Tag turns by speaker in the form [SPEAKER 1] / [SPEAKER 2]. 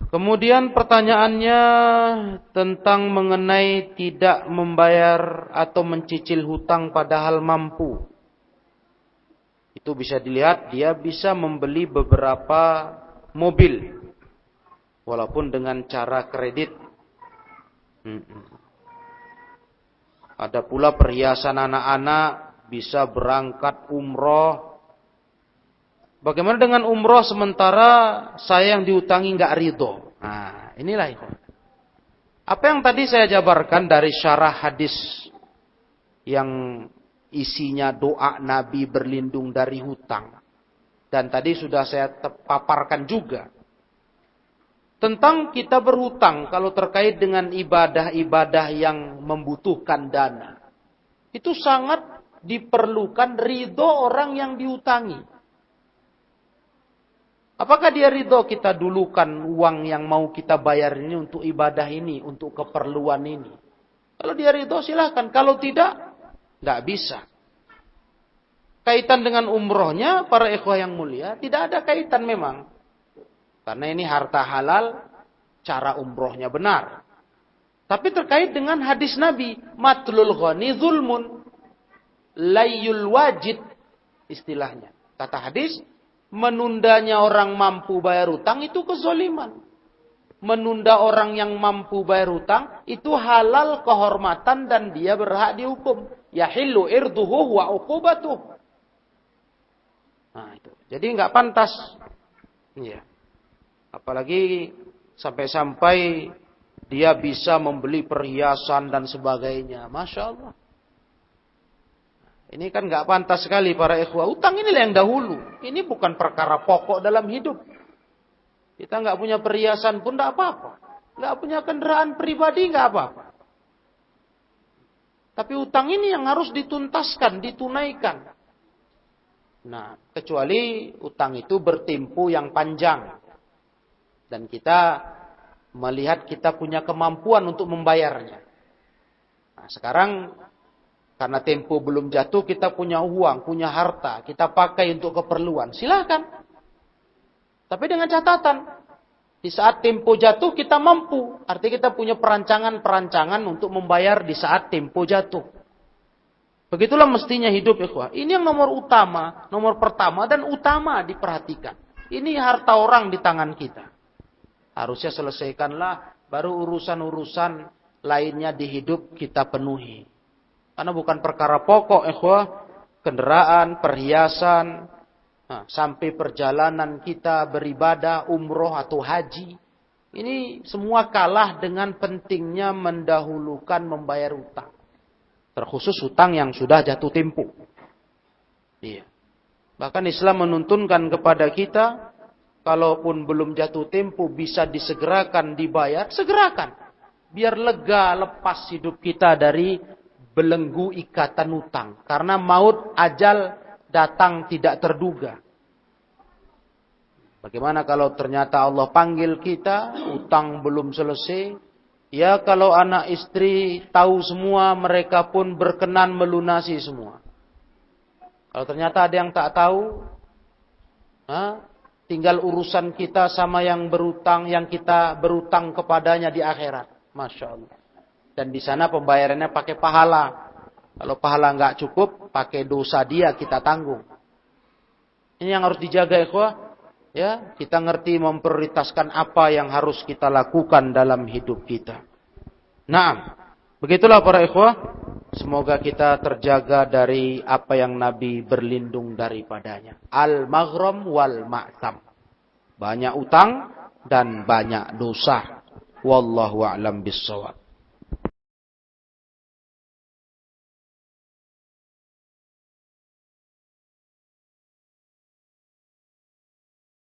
[SPEAKER 1] Kemudian pertanyaannya tentang mengenai tidak membayar atau mencicil hutang padahal mampu. Itu bisa dilihat dia bisa membeli beberapa mobil walaupun dengan cara kredit. Ada pula perhiasan anak-anak, bisa berangkat umroh. Bagaimana dengan umroh sementara saya yang diutangi nggak ridho? Nah, inilah itu. Apa yang tadi saya jabarkan dari syarah hadis yang isinya doa Nabi berlindung dari hutang. Dan tadi sudah saya paparkan juga. Tentang kita berhutang kalau terkait dengan ibadah-ibadah yang membutuhkan dana. Itu sangat diperlukan ridho orang yang diutangi. Apakah dia ridho kita dulukan uang yang mau kita bayar ini untuk ibadah ini, untuk keperluan ini? Kalau dia ridho silahkan, kalau tidak, nggak bisa. Kaitan dengan umrohnya, para ikhwah yang mulia, tidak ada kaitan memang. Karena ini harta halal, cara umrohnya benar. Tapi terkait dengan hadis Nabi, matlul ghani zulmun, layul wajid, istilahnya. Kata hadis, menundanya orang mampu bayar hutang itu kezoliman. Menunda orang yang mampu bayar hutang itu halal kehormatan dan dia berhak dihukum. Yahillu irduhu wa uqubatuh. Nah itu. Jadi nggak pantas. Ya. Apalagi sampai-sampai dia bisa membeli perhiasan dan sebagainya. Masya Allah. Ini kan nggak pantas sekali para ikhwah. Utang inilah yang dahulu. Ini bukan perkara pokok dalam hidup. Kita nggak punya perhiasan pun nggak apa-apa. Nggak punya kendaraan pribadi nggak apa-apa. Tapi utang ini yang harus dituntaskan, ditunaikan. Nah, kecuali utang itu bertempo yang panjang. Dan kita melihat kita punya kemampuan untuk membayarnya. Nah, sekarang karena tempo belum jatuh, kita punya uang, punya harta, kita pakai untuk keperluan. Silakan. Tapi dengan catatan, di saat tempo jatuh kita mampu. Artinya kita punya perancangan-perancangan untuk membayar di saat tempo jatuh. Begitulah mestinya hidup ikhwah. Ini yang nomor pertama dan utama diperhatikan. Ini harta orang di tangan kita. Harusnya selesaikanlah, baru urusan-urusan lainnya di hidup kita penuhi. Karena bukan perkara pokok, ikhwah, kendaraan, perhiasan, sampai perjalanan kita beribadah, umroh atau haji. Ini semua kalah dengan pentingnya mendahulukan membayar utang. Terkhusus utang yang sudah jatuh tempo. Iya. Bahkan Islam menuntunkan kepada kita, kalaupun belum jatuh tempo bisa disegerakan, dibayar, segerakan. Biar lega, lepas hidup kita dari belenggu ikatan utang. Karena maut ajal datang tidak terduga. Bagaimana kalau ternyata Allah panggil kita, utang belum selesai. Ya kalau anak istri tahu semua, mereka pun berkenan melunasi semua. Kalau ternyata ada yang tak tahu, tinggal urusan kita sama yang berutang, yang kita berutang kepadanya di akhirat. Masya Allah. Dan di sana pembayarannya pakai pahala. Kalau pahala nggak cukup, pakai dosa dia kita tanggung. Ini yang harus dijaga, ikhwah. Ya, kita ngerti memprioritaskan apa yang harus kita lakukan dalam hidup kita. Nah, begitulah para ikhwah. Semoga kita terjaga dari apa yang Nabi berlindung daripadanya. Al-maghram wal ma'tam. Banyak utang dan banyak dosa. Wallahu a'lam bissawab.